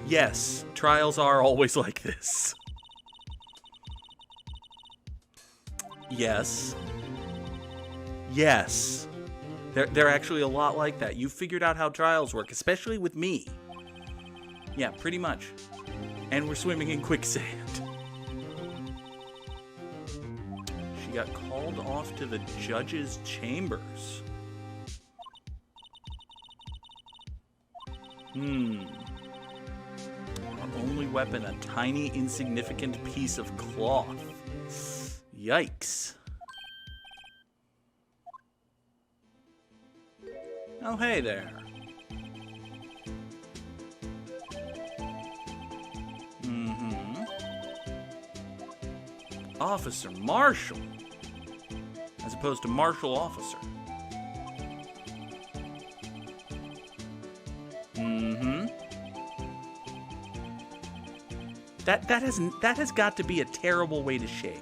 Yes, trials are always like this. Yes. Yes. They're actually a lot like that. You figured out how trials work, especially with me. Yeah, pretty much. And we're swimming in quicksand. She got called off to the judge's chambers. Our only weapon, a tiny, insignificant piece of cloth. Yikes. Oh, hey there. Officer Marshall. As opposed to Marshall Officer. That has got to be a terrible way to shave.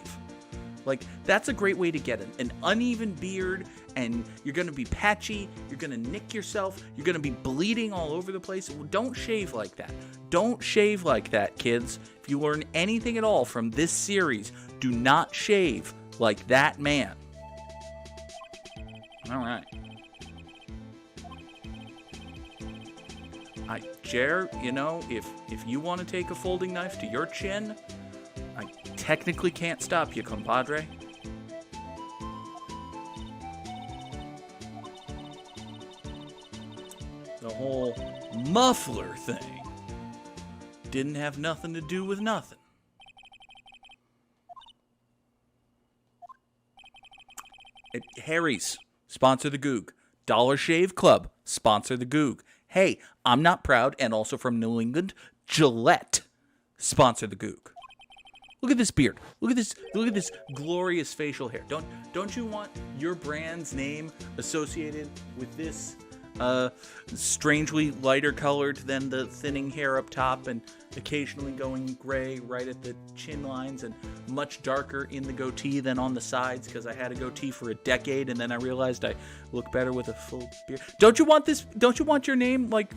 Like, that's a great way to get an uneven beard, and you're going to be patchy, you're going to nick yourself, you're going to be bleeding all over the place. Don't shave like that. Don't shave like that, kids. If you learn anything at all from this series, do not shave like that man. All right. Jer, you know, if you want to take a folding knife to your chin, I technically can't stop you, compadre. The whole muffler thing didn't have nothing to do with nothing. Harry's, sponsor the Goog. Dollar Shave Club, sponsor the Goog. Hey, I'm not proud, and also from New England, Gillette, sponsor the Goog. Look at this beard. Look at this glorious facial hair. Don't you want your brand's name associated with this strangely lighter colored than the thinning hair up top, and occasionally going gray right at the chin lines, and much darker in the goatee than on the sides, because I had a goatee for a decade and then I realized I look better with a full beard. Don't you want this? Don't you want your name like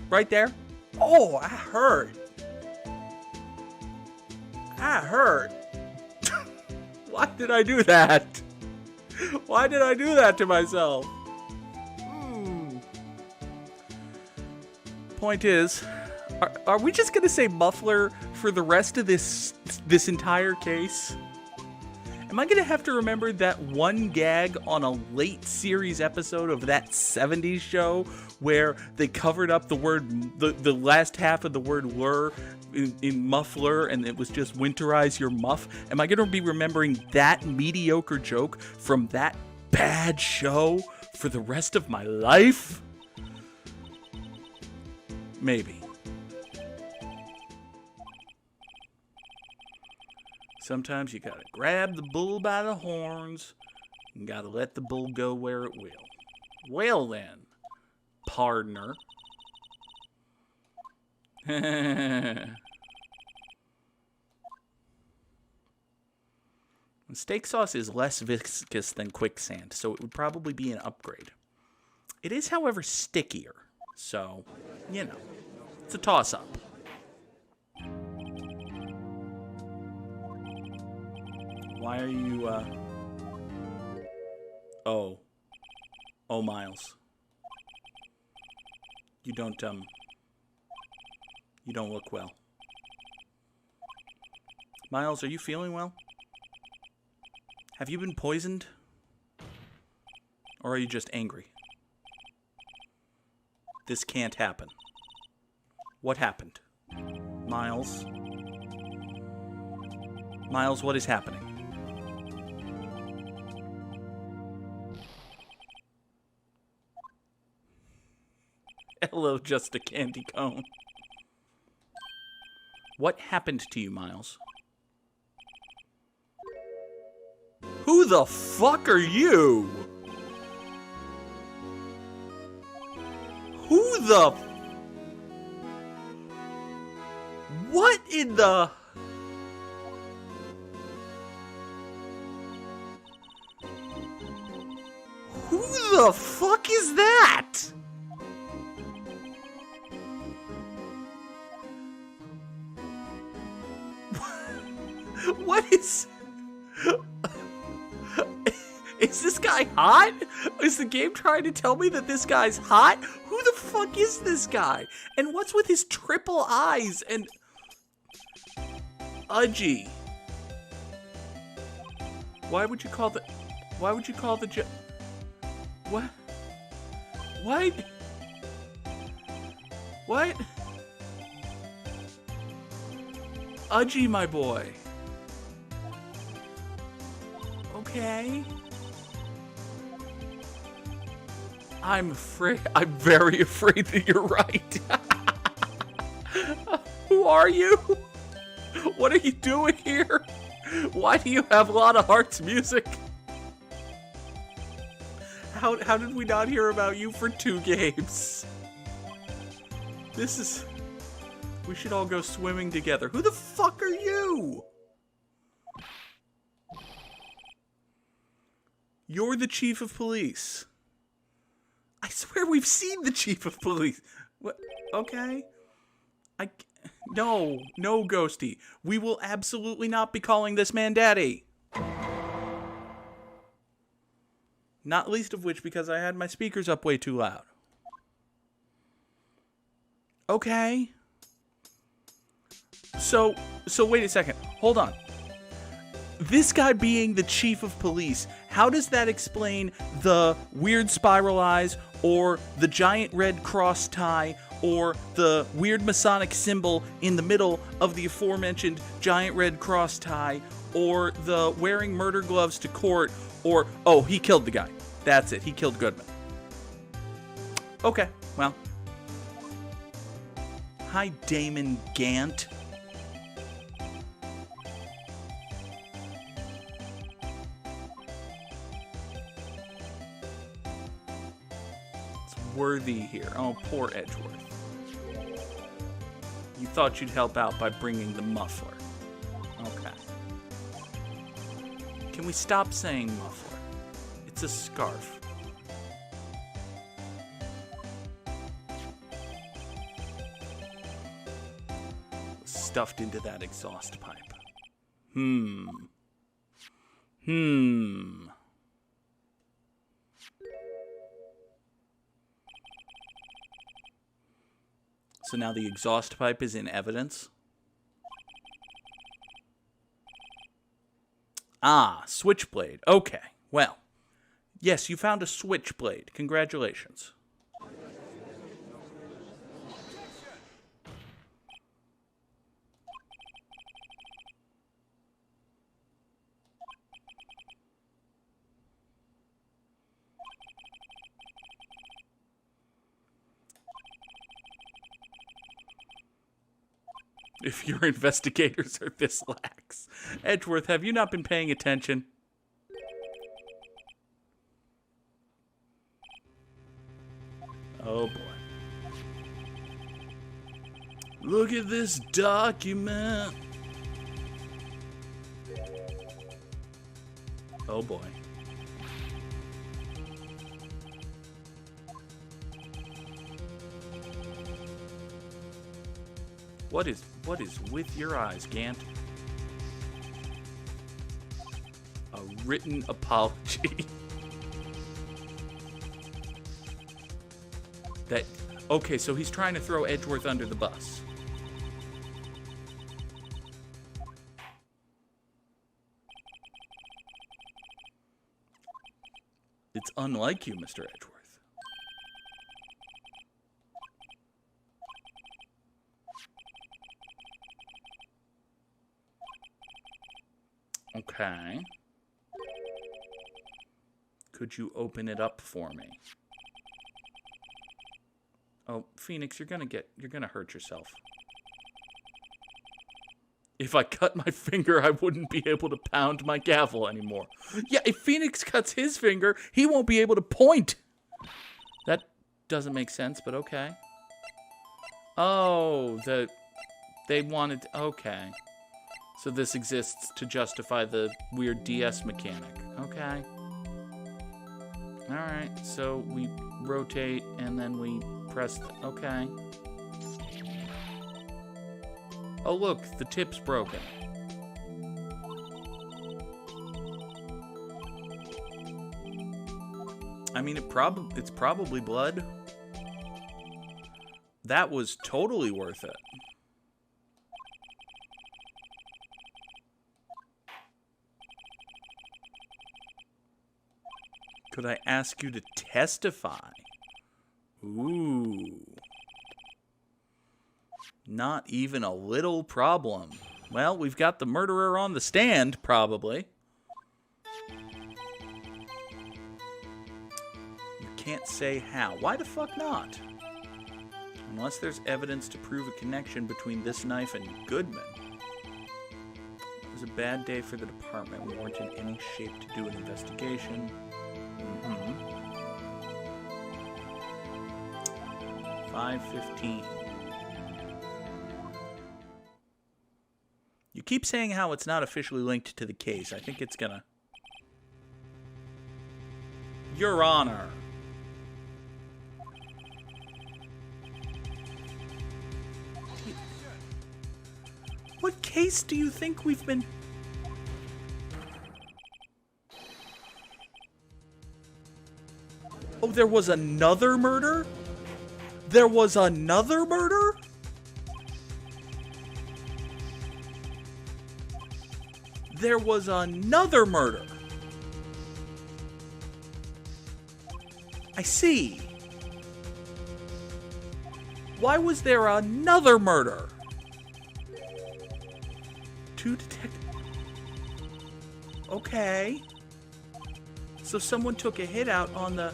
right there? Oh, I heard. Why did I do that? Why did I do that to myself? Point is, are we just gonna say muffler for the rest of this entire case? Am I gonna have to remember that one gag on a late series episode of that 70s show where they covered up the word, the last half of the word lure in muffler, and it was just winterize your muff? Am I gonna be remembering that mediocre joke from that bad show for the rest of my life? Maybe. Sometimes you gotta grab the bull by the horns and gotta let the bull go where it will. Well then, partner. Steak sauce is less viscous than quicksand, so it would probably be an upgrade. It is, however, stickier, so, you know, it's a toss-up. Why are you, Oh, Miles. You don't look well. Miles, are you feeling well? Have you been poisoned? Or are you just angry? This can't happen. What happened? Miles? Miles, what is happening? Hello, just a candy cone. What happened to you, Miles? Who the fuck are you? Who the... What in the... Who the fuck is that? What is... Is this guy hot? Is the game trying to tell me that this guy's hot? Who the fuck is this guy? And what's with his triple eyes and... Udgy. Why would you call the... What? What? What? Udgy, my boy. Okay. I'm very afraid that you're right. Who are you? What are you doing here? Why do you have a lot of Hearts music? How did we not hear about you for 2 games? This is... We should all go swimming together. Who the fuck are you? You're the chief of police. I swear we've seen the chief of police. What? Okay. No, Ghosty. We will absolutely not be calling this man Daddy. Not least of which because I had my speakers up way too loud. Okay. So wait a second. Hold on. This guy being the chief of police, how does that explain the weird spiral eyes, or the giant red cross tie, or the weird Masonic symbol in the middle of the aforementioned giant red cross tie, or the wearing murder gloves to court, or, oh, he killed the guy. That's it. He killed Goodman. Okay, well. Hi, Damon Gant. Worthy here. Oh, poor Edgeworth. You thought you'd help out by bringing the muffler. Okay. Can we stop saying muffler? It's a scarf. Stuffed into that exhaust pipe. So now the exhaust pipe is in evidence. Ah, switchblade. Okay, well. Yes, you found a switchblade. Congratulations. If your investigators are this lax. Edgeworth, have you not been paying attention? Oh boy. Look at this document. Oh boy. What is with your eyes, Gant? A written apology. Okay, so he's trying to throw Edgeworth under the bus. It's unlike you, Mr. Edgeworth. Okay. Could you open it up for me? Oh, Phoenix, you're gonna hurt yourself. If I cut my finger, I wouldn't be able to pound my gavel anymore. Yeah, if Phoenix cuts his finger, he won't be able to point. That doesn't make sense, but okay. Oh, they wanted... Okay. So this exists to justify the weird DS mechanic. Okay. Alright, so we rotate and then we press... Okay. Oh look, the tip's broken. I mean, it's probably blood. That was totally worth it. Could I ask you to testify? Ooh. Not even a little problem. Well, we've got the murderer on the stand, probably. You can't say how. Why the fuck not? Unless there's evidence to prove a connection between this knife and Goodman. It was a bad day for the department. We weren't in any shape to do an investigation. 5:15. You keep saying how it's not officially linked to the case. I think it's gonna... Your Honor. What case do you think we've been... Oh, there was another murder? There was another murder? There was another murder. I see. Why was there another murder? Two detectives. Okay. So someone took a hit out on the...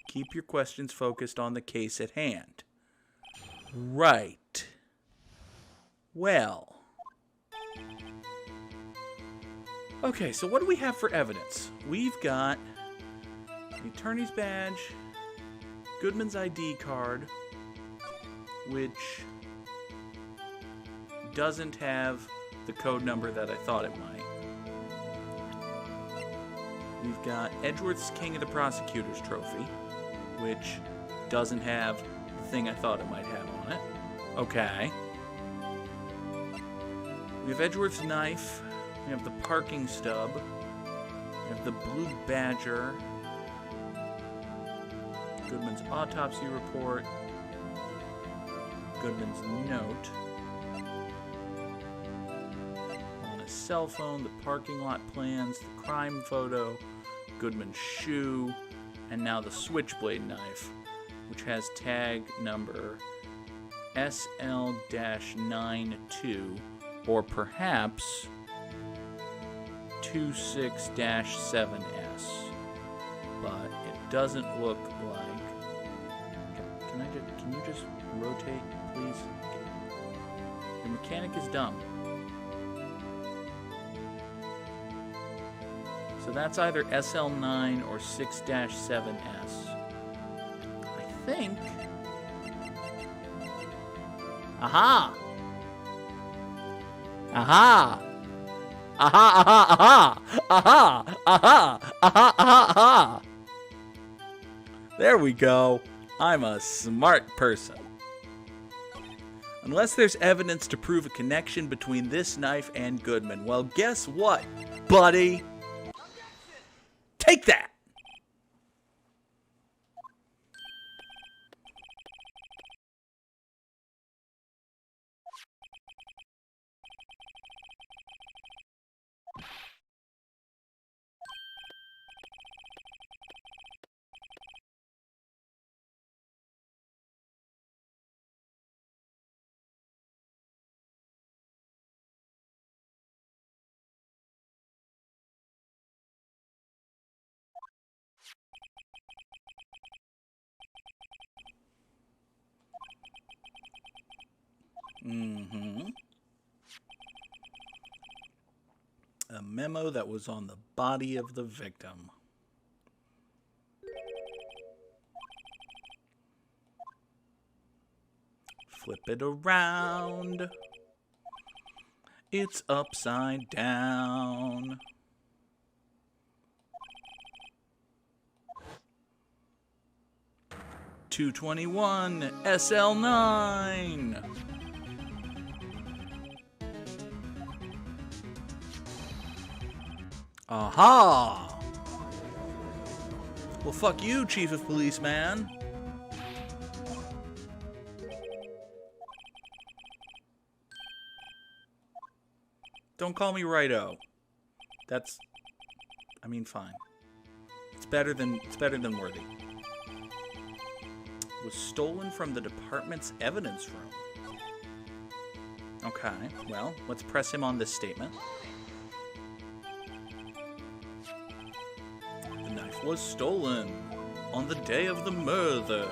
Keep your questions focused on the case at hand. Right. Well. Okay, so what do we have for evidence? We've got the attorney's badge, Goodman's ID card, which doesn't have the code number that I thought it might. We've got Edgeworth's King of the Prosecutors trophy, which doesn't have the thing I thought it might have on it. Okay. We have Edgeworth's knife. We have the parking stub. We have the blue badger. Goodman's autopsy report. Goodman's note. On his cell phone, the parking lot plans, the crime photo, Goodman's shoe, and now the switchblade knife, which has tag number SL-92, or perhaps 26-7S. But it doesn't look like... Can you just rotate, please? Your mechanic is dumb. So that's either SL9 or 6-7S. I think... Aha! Aha! Aha, aha, aha! Aha! Aha! Aha, aha, aha! There we go. I'm a smart person. Unless there's evidence to prove a connection between this knife and Goodman. Well, guess what, buddy? Take that! A memo that was on the body of the victim. Flip it around. It's upside down. .221 SL9. Aha! Well, fuck you, Chief of Police, man. Don't call me Righto. That's... I mean, fine. It's better than worthy. Was stolen from the department's evidence room. Okay, well, let's press him on this statement. The knife was stolen on the day of the murder.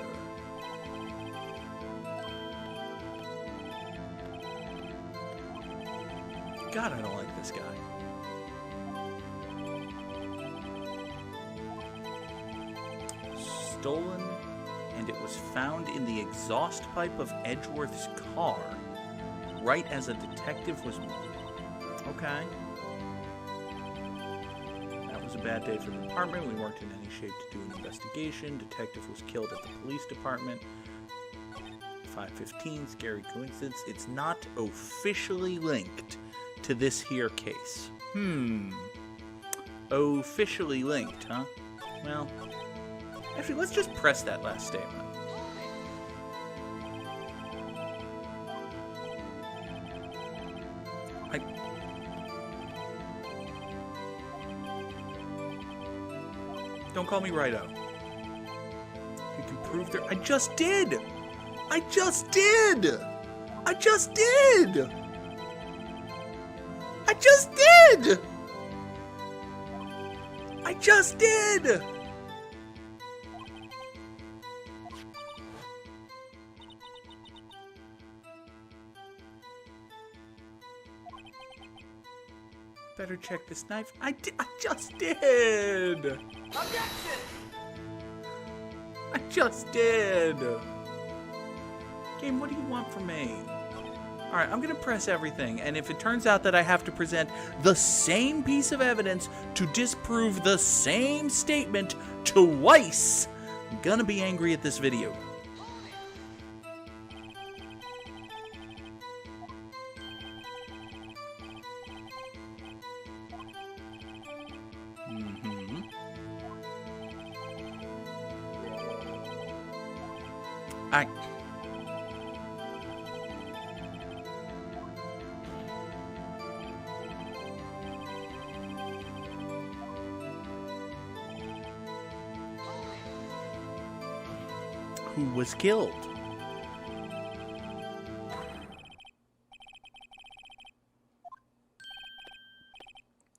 God, I don't like this guy. Stolen, and it was found in the exhaust pipe of Edgeworth's car. Wright as a detective was... Okay. That was a bad day for the department. We weren't in any shape to do an investigation. Detective was killed at the police department. 5:15, scary coincidence. It's not officially linked to this here case. Officially linked, huh? Well, actually, let's just press that last statement. Don't call me Righto. You can prove there... I just did! I just did! I just did! I just did! I just did! Better check this knife. I just did! Objection! I just did! Game, what do you want from me? Alright, I'm gonna press everything, and if it turns out that I have to present the same piece of evidence to disprove the same statement twice, I'm gonna be angry at this video. Who was killed?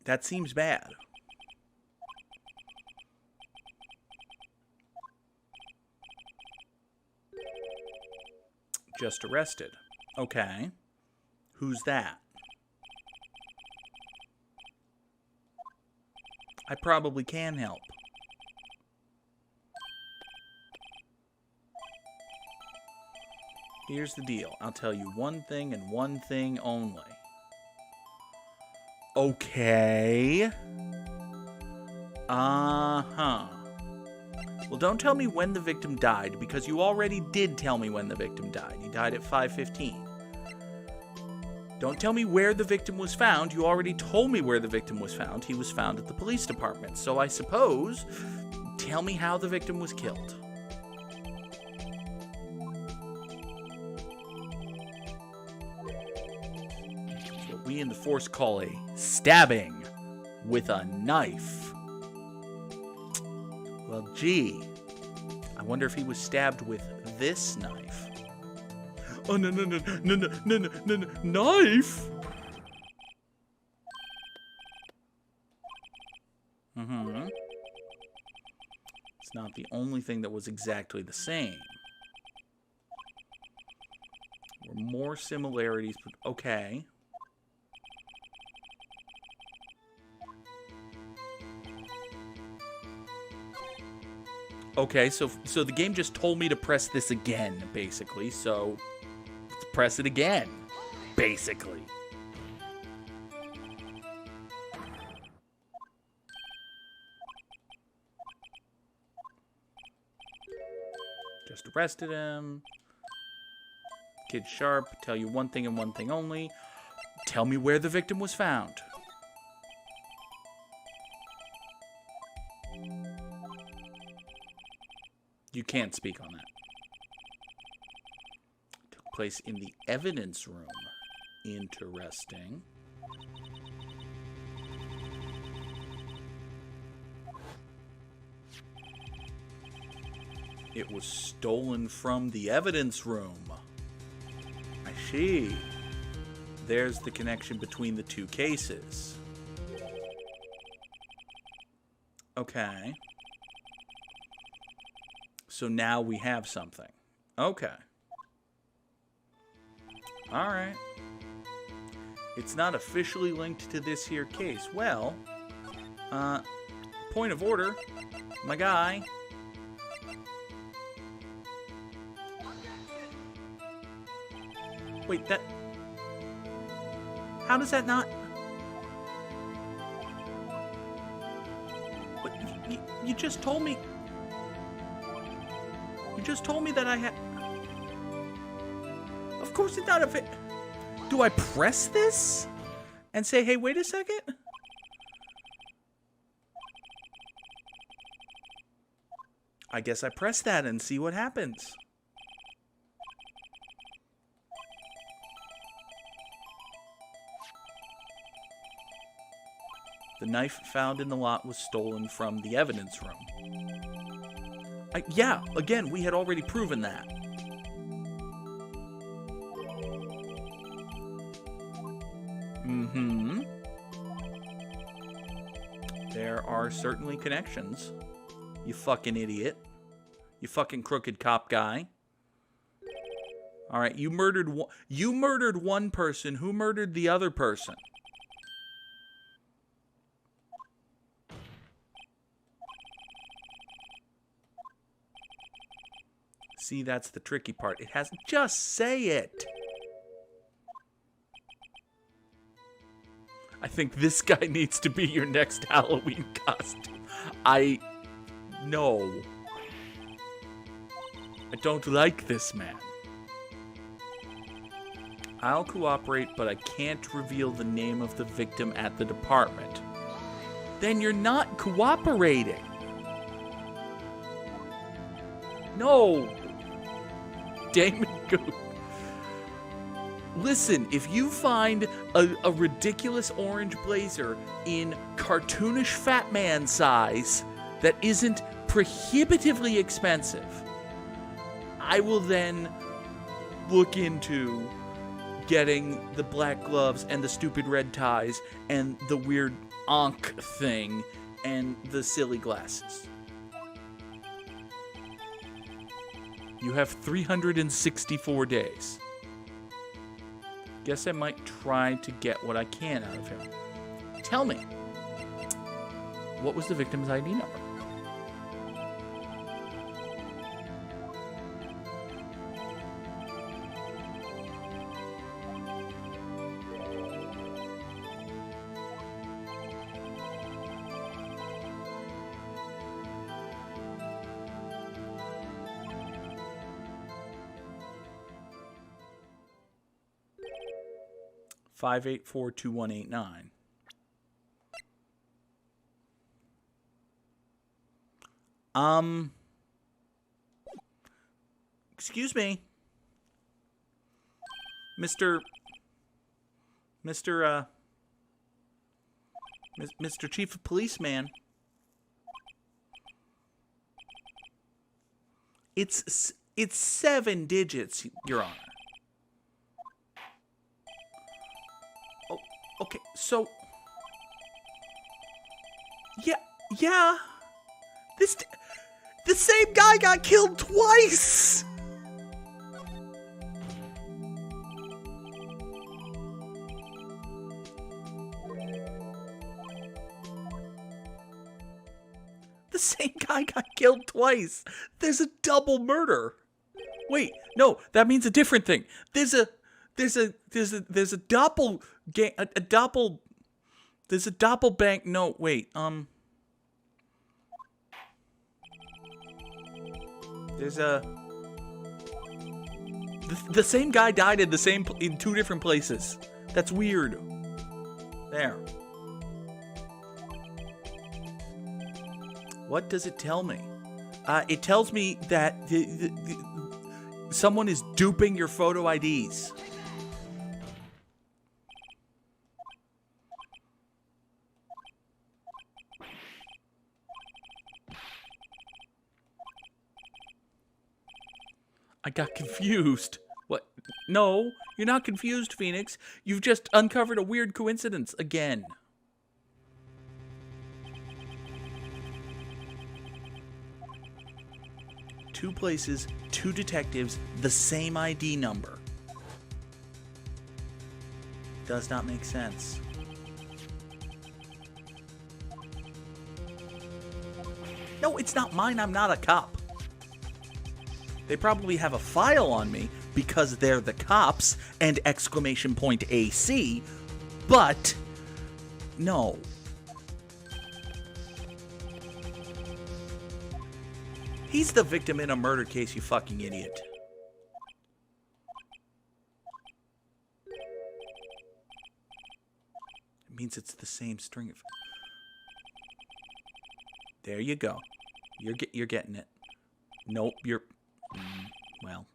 That seems bad. Just arrested. Okay. Who's that? I probably can help. Here's the deal. I'll tell you one thing and one thing only. Okay. Uh-huh. Well, don't tell me when the victim died, because you already did tell me when the victim died. He died at 5:15. Don't tell me where the victim was found. You already told me where the victim was found. He was found at the police department. So I suppose, tell me how the victim was killed. It's what we in the Force call a stabbing with a knife. Well, gee, I wonder if he was stabbed with this knife. Oh, no, knife? It's not the only thing that was exactly the same. There were more similarities, but okay. Okay, so the game just told me to press this again, basically. So let's press it again, basically. Just arrested him. Kid sharp. Tell you one thing and one thing only. Tell me where the victim was found. You can't speak on that. Took place in the evidence room. Interesting. It was stolen from the evidence room. I see. There's the connection between the two cases. Okay. So now we have something. Okay. Alright. It's not officially linked to this here case. Well, point of order, my guy. Wait, that... How does that not... What, you just told me... You just told me that I had... Of course it's not a... Do I press this? And say, hey, wait a second? I guess I press that and see what happens. The knife found in the lot was stolen from the evidence room. Yeah, again, we had already proven that. Mm-hmm. There are certainly connections. You fucking idiot. You fucking crooked cop guy. Alright, you murdered one person. Who murdered the other person? See, that's the tricky part. It has... Just say it! I think this guy needs to be your next Halloween costume. No. I don't like this man. I'll cooperate, but I can't reveal the name of the victim at the department. Then you're not cooperating. No. Damon Gant. Listen, if you find a ridiculous orange blazer in cartoonish fat man size that isn't prohibitively expensive, I will then look into getting the black gloves and the stupid red ties and the weird ankh thing and the silly glasses. You have 364 days. Guess I might try to get what I can out of him. Tell me, what was the victim's ID number? Five 842-189. Excuse me. Mr. Chief of Police, man. It's 7 digits, Your Honor. Okay, so... Yeah. The same guy got killed twice! The same guy got killed twice. There's a double murder. Wait, no, that means a different thing. There's a doppel bank. No, wait. There's a the same guy died in in 2 different places. That's weird. There. What does it tell me? It tells me that someone is duping your photo IDs. I got confused. What? No, you're not confused, Phoenix. You've just uncovered a weird coincidence again. Two places, two detectives, the same ID number. Does not make sense. No, it's not mine. I'm not a cop. They probably have a file on me because they're the cops and exclamation point AC, but no. He's the victim in a murder case, you fucking idiot. It means it's the same string of... There you go. You're getting it. Nope, you're... well.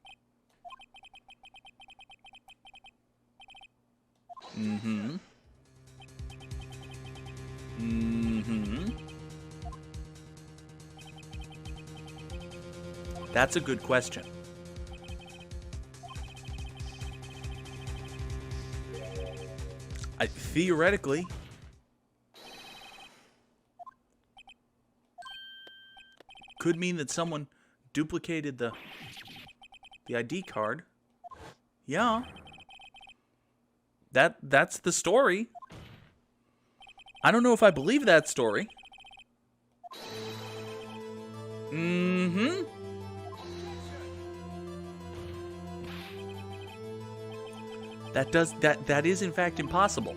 Mm-hmm. Mm-hmm. That's a good question. Theoretically... could mean that someone duplicated the ID card. Yeah. That's the story. I don't know if I believe that story. Mm-hmm. That is in fact impossible.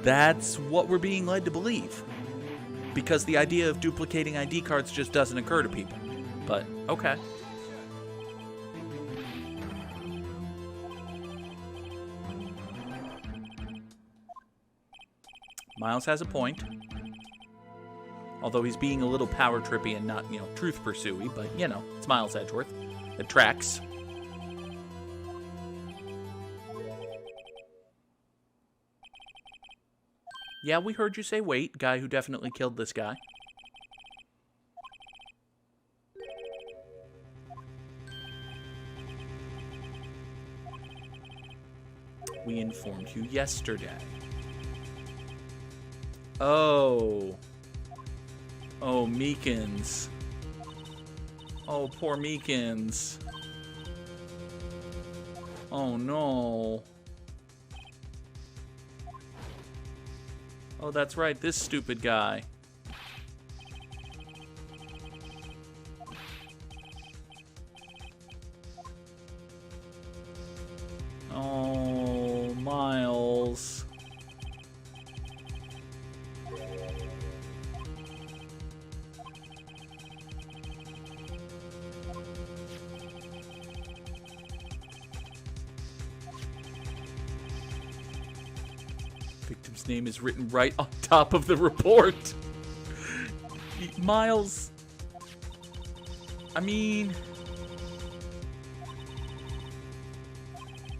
That's what we're being led to believe. Because the idea of duplicating ID cards just doesn't occur to people. But, okay. Miles has a point. Although he's being a little power trippy and not, truth pursuey. But, it's Miles Edgeworth. It tracks. Yeah, we heard you say wait, guy who definitely killed this guy. We informed you yesterday. Oh. Oh, Meekins. Oh, poor Meekins. Oh, no. Oh, that's right, this stupid guy. Oh, Miles. Victim's name is written right on top of the report. Miles. I mean...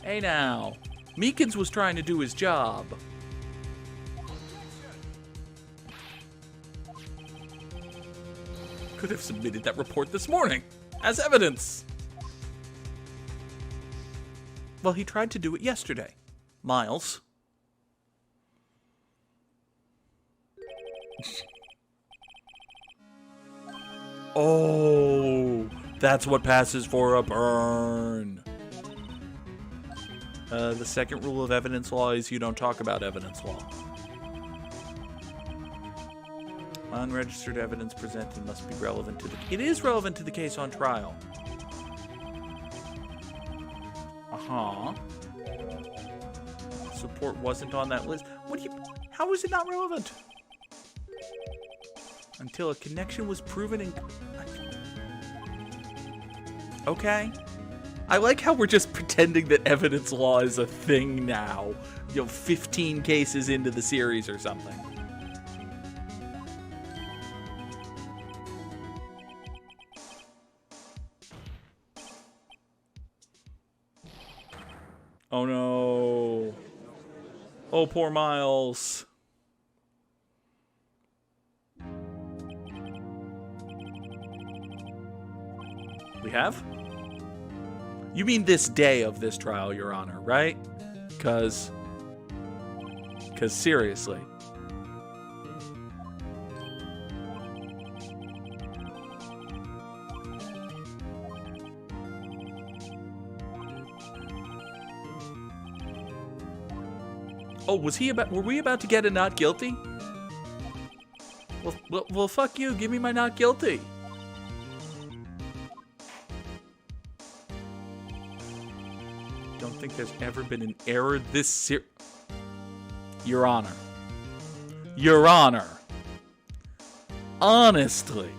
Hey now. Meekins was trying to do his job. Could have submitted that report this morning as evidence. Well, he tried to do it yesterday. Miles. Oh, that's what passes for a burn. The second rule of evidence law is you don't talk about evidence law. Unregistered evidence presented must be relevant to the... It is relevant to the case on trial. Uh-huh. Support wasn't on that list. How is it not relevant? Until a connection was proven in... Okay. I like how we're just pretending that evidence law is a thing now. 15 cases into the series or something. Oh no. Oh, poor Miles. We have? You mean this day of this trial, Your Honor, right? Because seriously. Oh, were we about to get a not guilty? Well, fuck you. Give me my not guilty. Don't think there's ever been an error this Your Honor. Your Honor. Honestly.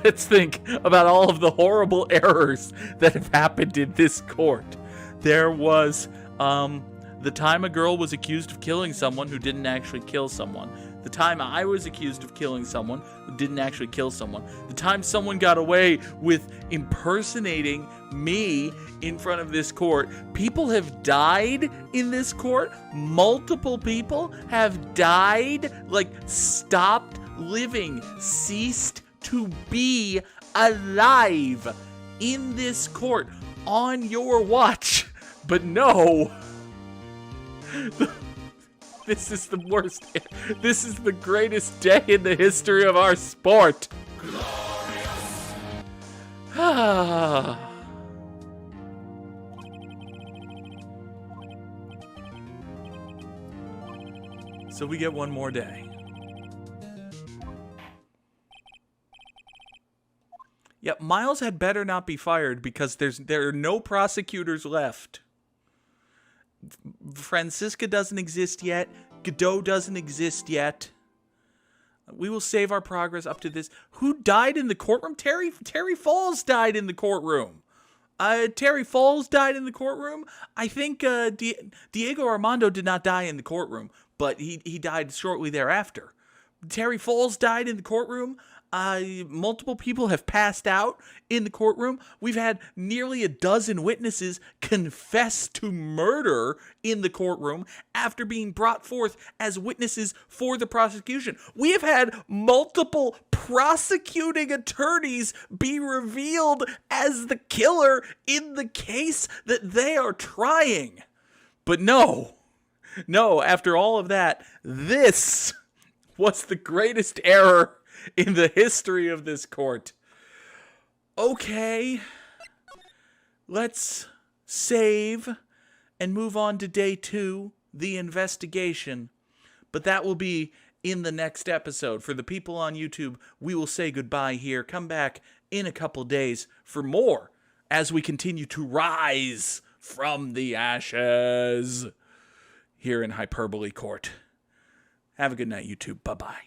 Let's think about all of the horrible errors that have happened in this court. There was, the time a girl was accused of killing someone who didn't actually kill someone. The time I was accused of killing someone who didn't actually kill someone. The time someone got away with impersonating me in front of this court. People have died in this court. Multiple people have died, like stopped living, ceased to be alive in this court on your watch. But no. This is the worst. This is the greatest day in the history of our sport. Glorious. So we get one more day. Yep, Miles had better not be fired because there are no prosecutors left. Francisca doesn't exist yet. Godot doesn't exist yet. We will save our progress up to this. Who died in the courtroom? Terry Falls died in the courtroom. Terry Falls died in the courtroom. I think Diego Armando did not die in the courtroom, but he died shortly thereafter. Terry Falls died in the courtroom. Multiple people have passed out in the courtroom. We've had nearly a dozen witnesses confess to murder in the courtroom after being brought forth as witnesses for the prosecution. We have had multiple prosecuting attorneys be revealed as the killer in the case that they are trying. But no, after all of that, this was the greatest error in the history of this court. Okay, let's save and move on to day 2, the investigation. But that will be in the next episode. For the people on YouTube, we will say goodbye here. Come back in a couple days for more as we continue to rise from the ashes here in Hyperbole Court. Have a good night, YouTube. Bye-bye.